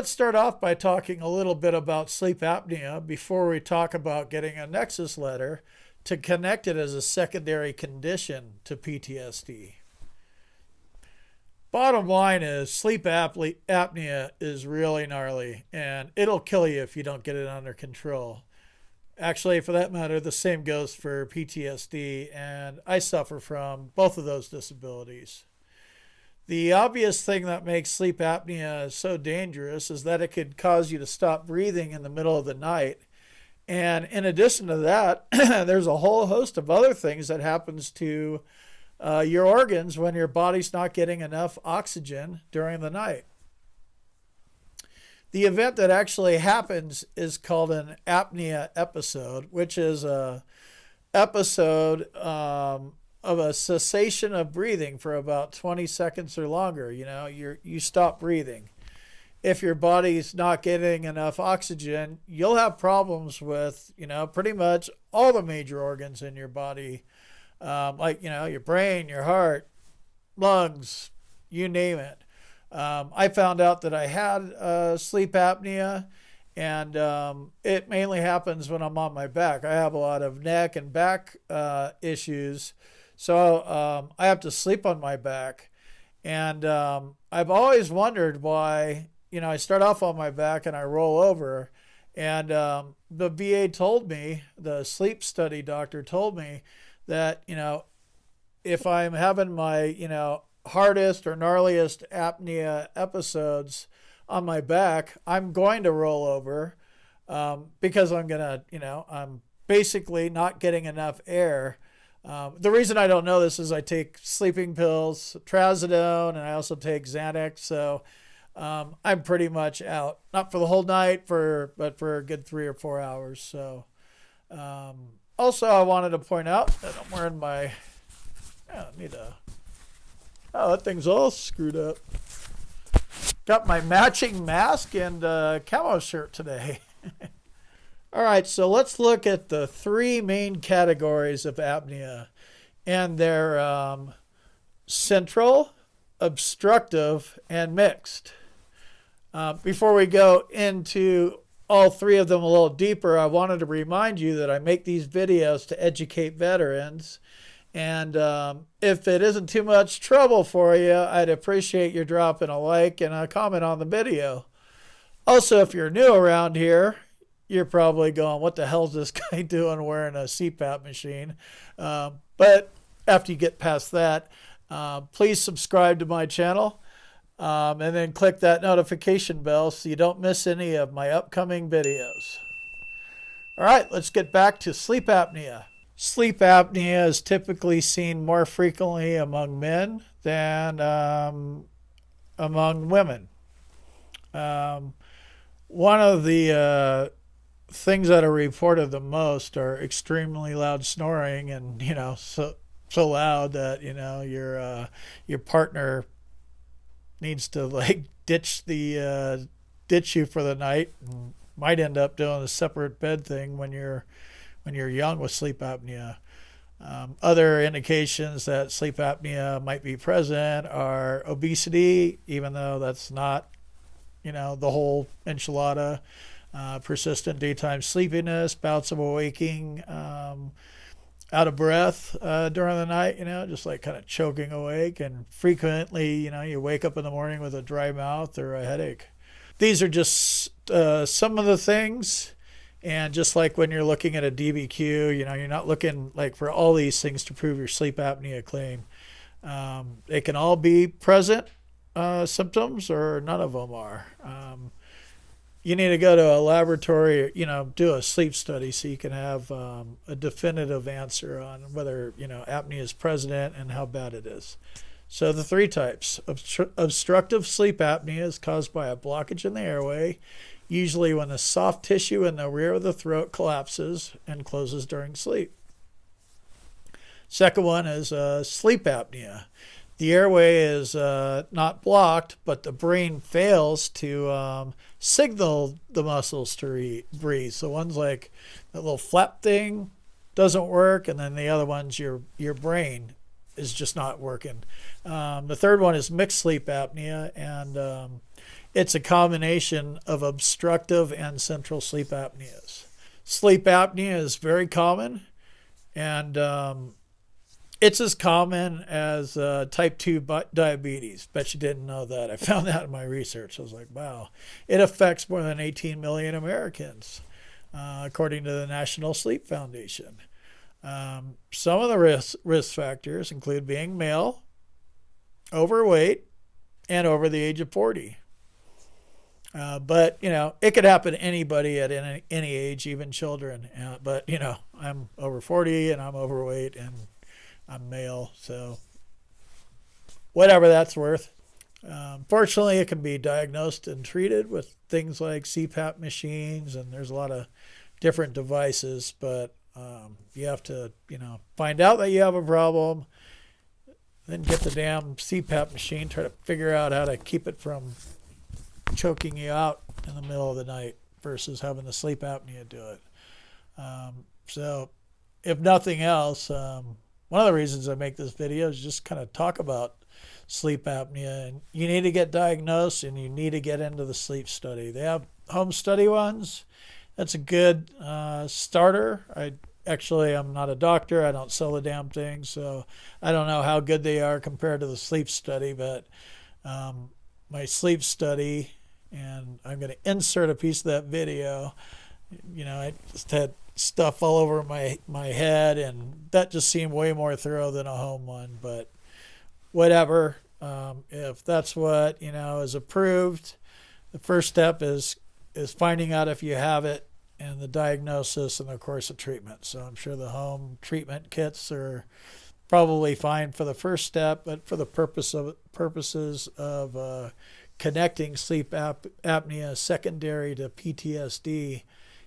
Let's start off by talking a little bit about sleep apnea before we talk about getting a nexus letter to connect it as a secondary condition to PTSD. Bottom line is apnea is really gnarly and it'll kill you if you don't get it under control. Actually, for that matter, the same goes for PTSD, and I suffer from both of those disabilities. The obvious thing that makes sleep apnea so dangerous is that it could cause you to stop breathing in the middle of the night. And in addition to that, there's a whole host of other things that happens to your organs when your body's not getting enough oxygen during the night. The event that actually happens is called an apnea episode, which is a episode of a cessation of breathing for about 20 seconds or longer. You stop breathing. If your body's not getting enough oxygen, you'll have problems with, pretty much all the major organs in your body, like, your brain, your heart, lungs, you name it. I found out that I had sleep apnea, and it mainly happens when I'm on my back. I have a lot of neck and back issues, so I have to sleep on my back. And I've always wondered why, I start off on my back and I roll over. And the VA told me, the sleep study doctor told me that, if I'm having my, hardest or gnarliest apnea episodes on my back, I'm going to roll over because I'm basically not getting enough air. The reason I don't know this is I take sleeping pills, trazodone, and I also take Xanax. So I'm pretty much out, not for the whole night, but for a good 3 or 4 hours. So also I wanted to point out that I'm wearing my, oh, that thing's all screwed up. Got my matching mask and camo shirt today. All right, so let's look at the 3 main categories of apnea. And they're central, obstructive, and mixed. Before we go into all 3 of them a little deeper, I wanted to remind you that I make these videos to educate veterans. And if it isn't too much trouble for you, I'd appreciate your dropping a like and a comment on the video. Also, if you're new around here, you're probably going, what the hell's this guy doing wearing a CPAP machine? But after you get past that, please subscribe to my channel and then click that notification bell so you don't miss any of my upcoming videos. All right, let's get back to sleep apnea. Sleep apnea is typically seen more frequently among men than among women. One of the things that are reported the most are extremely loud snoring, and so loud that your partner needs to like ditch you for the night, and might end up doing a separate bed thing when you're young with sleep apnea. Other indications that sleep apnea might be present are obesity, even though that's not, the whole enchilada, persistent daytime sleepiness, bouts of awaking, out of breath during the night, just like kind of choking awake, and frequently, you wake up in the morning with a dry mouth or a headache. These are just some of the things. And just like when you're looking at a DBQ, you're not looking like for all these things to prove your sleep apnea claim. They can all be present symptoms, or none of them are. You need to go to a laboratory, do a sleep study so you can have a definitive answer on whether, apnea is present and how bad it is. So the 3 types. Obstructive sleep apnea is caused by a blockage in the airway, usually when the soft tissue in the rear of the throat collapses and closes during sleep. Second one is sleep apnea. The airway is not blocked, but the brain fails to signal the muscles to breathe. So one's like that little flap thing doesn't work, and then the other one's your brain is just not working. The third one is mixed sleep apnea, and It's a combination of obstructive and central sleep apneas. Sleep apnea is very common, and it's as common as type 2 diabetes. Bet you didn't know that. I found that in my research. I was like, wow. It affects more than 18 million Americans, according to the National Sleep Foundation. Some of the risk factors include being male, overweight, and over the age of 40. But, it could happen to anybody at any age, even children. But, I'm over 40 and I'm overweight and I'm male, so whatever that's worth. Fortunately, it can be diagnosed and treated with things like CPAP machines, and there's a lot of different devices, but you have to, find out that you have a problem, then get the damn CPAP machine, try to figure out how to keep it from choking you out in the middle of the night versus having the sleep apnea do it. So if nothing else, one of the reasons I make this video is just kind of talk about sleep apnea, and you need to get diagnosed and you need to get into the sleep study. They have home study ones. That's a good starter. I'm not a doctor. I don't sell the damn thing, so I don't know how good they are compared to the sleep study, but my sleep study, and I'm going to insert a piece of that video. I just had stuff all over my head, and that just seemed way more thorough than a home one, but whatever. If that's what is approved, the first step is finding out if you have it, and the diagnosis, and of course the treatment. So I'm sure the home treatment kits are probably fine for the first step, but for the purposes of connecting sleep apnea secondary to PTSD,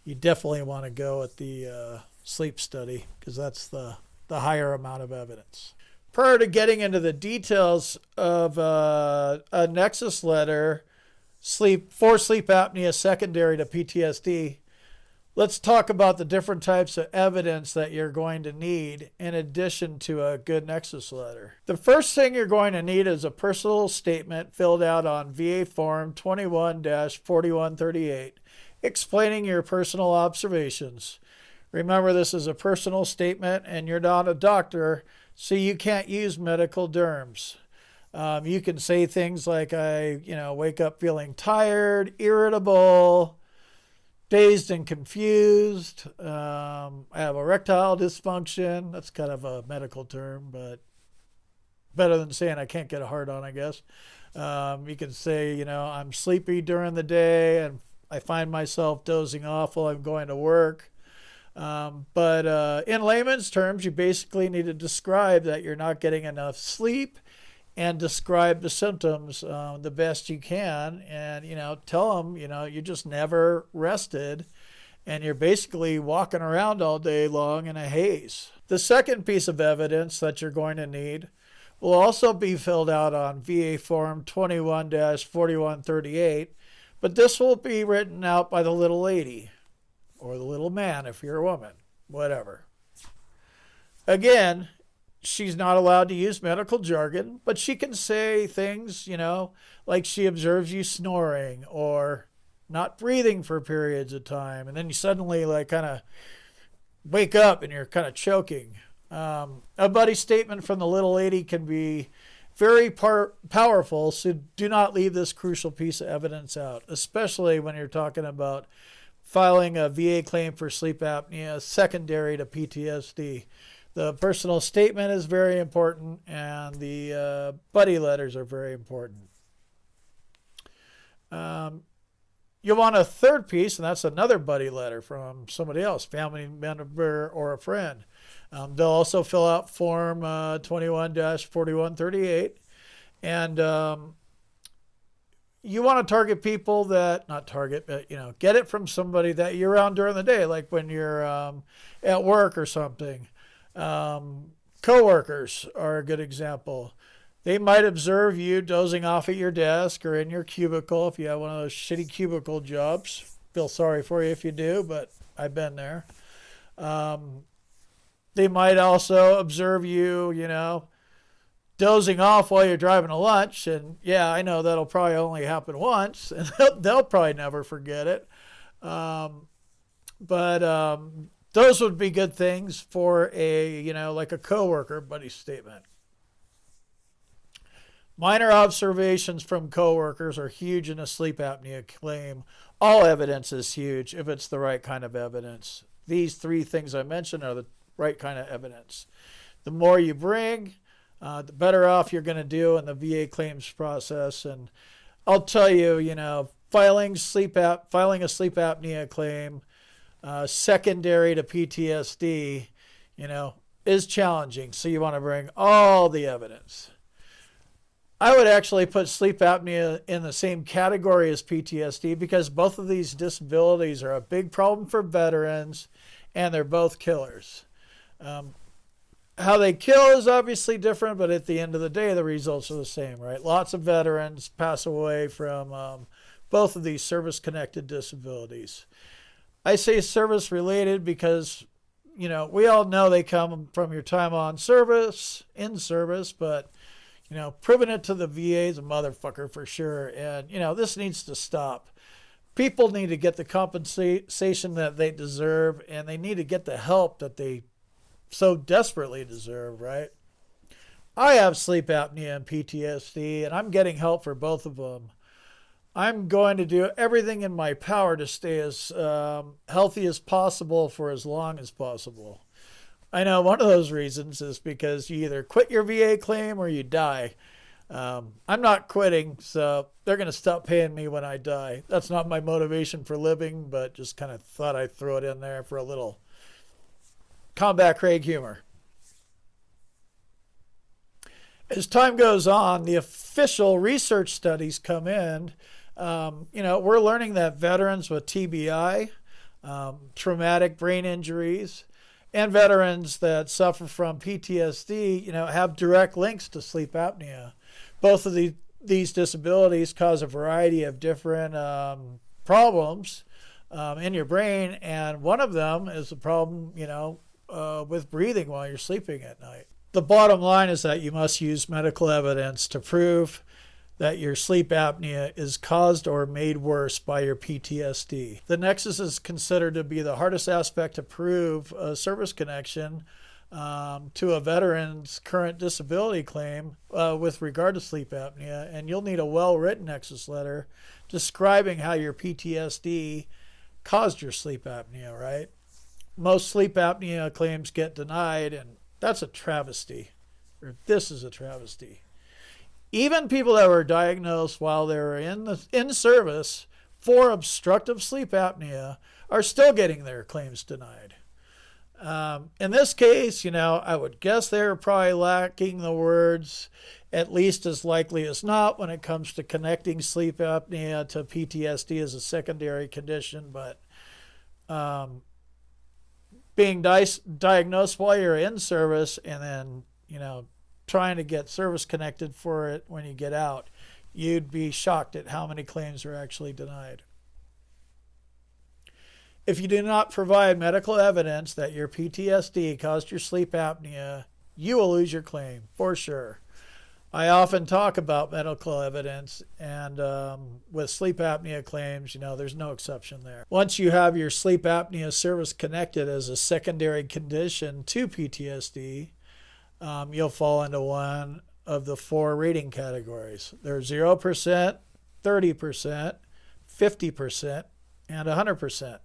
you definitely want to go with the sleep study, because that's the higher amount of evidence. Prior to getting into the details of a nexus letter for sleep apnea secondary to PTSD, let's talk about the different types of evidence that you're going to need in addition to a good nexus letter. The first thing you're going to need is a personal statement filled out on VA Form 21-4138, explaining your personal observations. Remember, this is a personal statement and you're not a doctor, so you can't use medical terms. You can say things like, I wake up feeling tired, irritable, dazed and confused. I have erectile dysfunction. That's kind of a medical term, but better than saying I can't get a hard on, I guess. You can say, I'm sleepy during the day and I find myself dozing off while I'm going to work. But in layman's terms, you basically need to describe that you're not getting enough sleep and describe the symptoms the best you can, and tell them you just never rested and you're basically walking around all day long in a haze. The second piece of evidence that you're going to need will also be filled out on VA Form 21-4138, but this will be written out by the little lady or the little man if you're a woman, whatever. Again, she's not allowed to use medical jargon, but she can say things, like she observes you snoring or not breathing for periods of time, and then you suddenly kind of wake up and you're kind of choking. A buddy statement from the little lady can be very powerful, so do not leave this crucial piece of evidence out, especially when you're talking about filing a VA claim for sleep apnea secondary to PTSD. The personal statement is very important, and the buddy letters are very important. You'll want a third piece, and that's another buddy letter from somebody else, family member or a friend. They'll also fill out Form 21-4138, and you want to target people that, not target, but, get it from somebody that you're around during the day, like when you're at work or something. Coworkers are a good example. They might observe you dozing off at your desk or in your cubicle if you have one of those shitty cubicle jobs. Feel sorry for you if you do, but I've been there. They might also observe you, dozing off while you're driving to lunch, and yeah, I know that'll probably only happen once, and they'll probably never forget it. But those would be good things for like a coworker buddy statement. Minor observations from coworkers are huge in a sleep apnea claim. All evidence is huge if it's the right kind of evidence. These three things I mentioned are the right kind of evidence. The more you bring, the better off you're going to do in the VA claims process. And I'll tell you, filing a sleep apnea claim secondary to PTSD, is challenging. So you want to bring all the evidence. I would actually put sleep apnea in the same category as PTSD because both of these disabilities are a big problem for veterans and they're both killers. How they kill is obviously different, but at the end of the day, the results are the same, right? Lots of veterans pass away from both of these service-connected disabilities. I say service-related because, we all know they come from your time in service, but proving it to the VA is a motherfucker for sure. And, this needs to stop. People need to get the compensation that they deserve, and they need to get the help that they so desperately deserve, right? I have sleep apnea and PTSD, and I'm getting help for both of them. I'm going to do everything in my power to stay as healthy as possible for as long as possible. I know one of those reasons is because you either quit your VA claim or you die. I'm not quitting, so they're going to stop paying me when I die. That's not my motivation for living, but just kind of thought I'd throw it in there for a little Combat Craig humor. As time goes on, the official research studies come in. We're learning that veterans with TBI, traumatic brain injuries, and veterans that suffer from PTSD, have direct links to sleep apnea. Both of these disabilities cause a variety of different problems in your brain, and one of them is a problem, with breathing while you're sleeping at night. The bottom line is that you must use medical evidence to prove that your sleep apnea is caused or made worse by your PTSD. The nexus is considered to be the hardest aspect to prove a service connection to a veteran's current disability claim with regard to sleep apnea, and you'll need a well-written nexus letter describing how your PTSD caused your sleep apnea, right? Most sleep apnea claims get denied, and that's a travesty. Or this is a travesty. Even people that were diagnosed while they were in service for obstructive sleep apnea are still getting their claims denied. In this case, I would guess they're probably lacking the words at least as likely as not when it comes to connecting sleep apnea to PTSD as a secondary condition, but being diagnosed while you're in service and then, trying to get service connected for it when you get out, you'd be shocked at how many claims are actually denied. If you do not provide medical evidence that your PTSD caused your sleep apnea, you will lose your claim, for sure. I often talk about medical evidence, and with sleep apnea claims, there's no exception there. Once you have your sleep apnea service connected as a secondary condition to PTSD, you'll fall into one of the four rating categories. They're 0%, 30%, 50%, and 100%.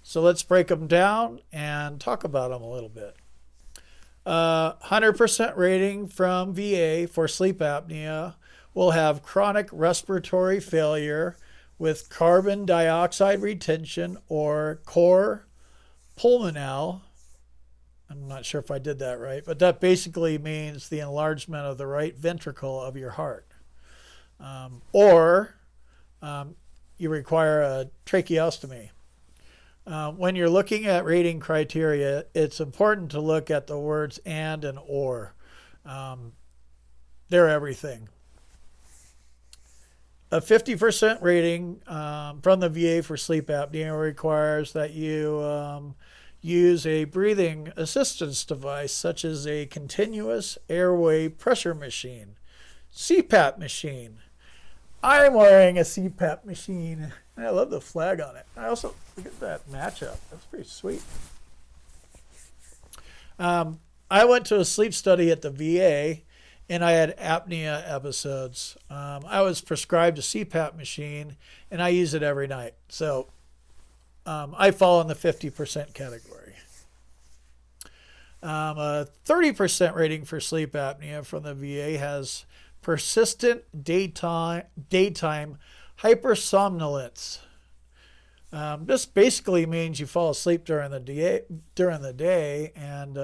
So let's break them down and talk about them a little bit. 100% rating from VA for sleep apnea will have chronic respiratory failure with carbon dioxide retention or core pulmonale. I'm not sure if I did that right, but that basically means the enlargement of the right ventricle of your heart. Or you require a tracheostomy. When you're looking at rating criteria, it's important to look at the words and or. They're everything. A 50% rating from the VA for sleep apnea requires that you use a breathing assistance device such as a continuous airway pressure machine, CPAP machine. I'm wearing a CPAP machine. I love the flag on it. I also, look at that matchup. That's pretty sweet. I went to a sleep study at the VA, and I had apnea episodes. I was prescribed a CPAP machine, and I use it every night. So I fall in the 50% category. A 30% rating for sleep apnea from the VA has persistent daytime hypersomnolence. This basically means you fall asleep during the day, and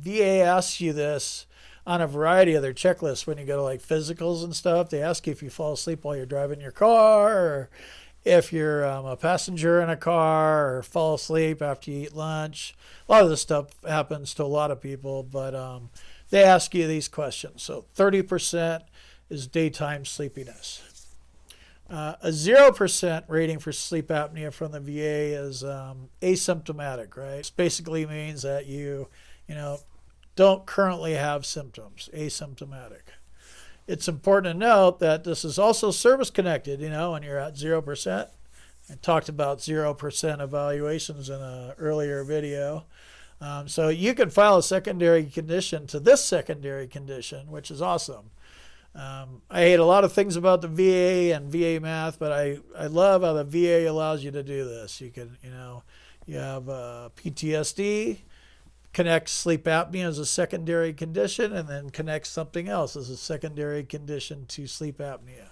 VA asks you this on a variety of their checklists when you go to like physicals and stuff. They ask you if you fall asleep while you're driving your car, or if you're a passenger in a car, or fall asleep after you eat lunch. A lot of this stuff happens to a lot of people, but they ask you these questions. So 30% is daytime sleepiness. A 0% rating for sleep apnea from the VA is asymptomatic, right? This basically means that you don't currently have symptoms, asymptomatic. It's important to note that this is also service connected, when you're at 0%. I talked about 0% evaluations in an earlier video. So you can file a secondary condition to this secondary condition, which is awesome. I hate a lot of things about the VA and VA math, but I love how the VA allows you to do this. You can, you have PTSD, connect sleep apnea as a secondary condition, and then connect something else as a secondary condition to sleep apnea.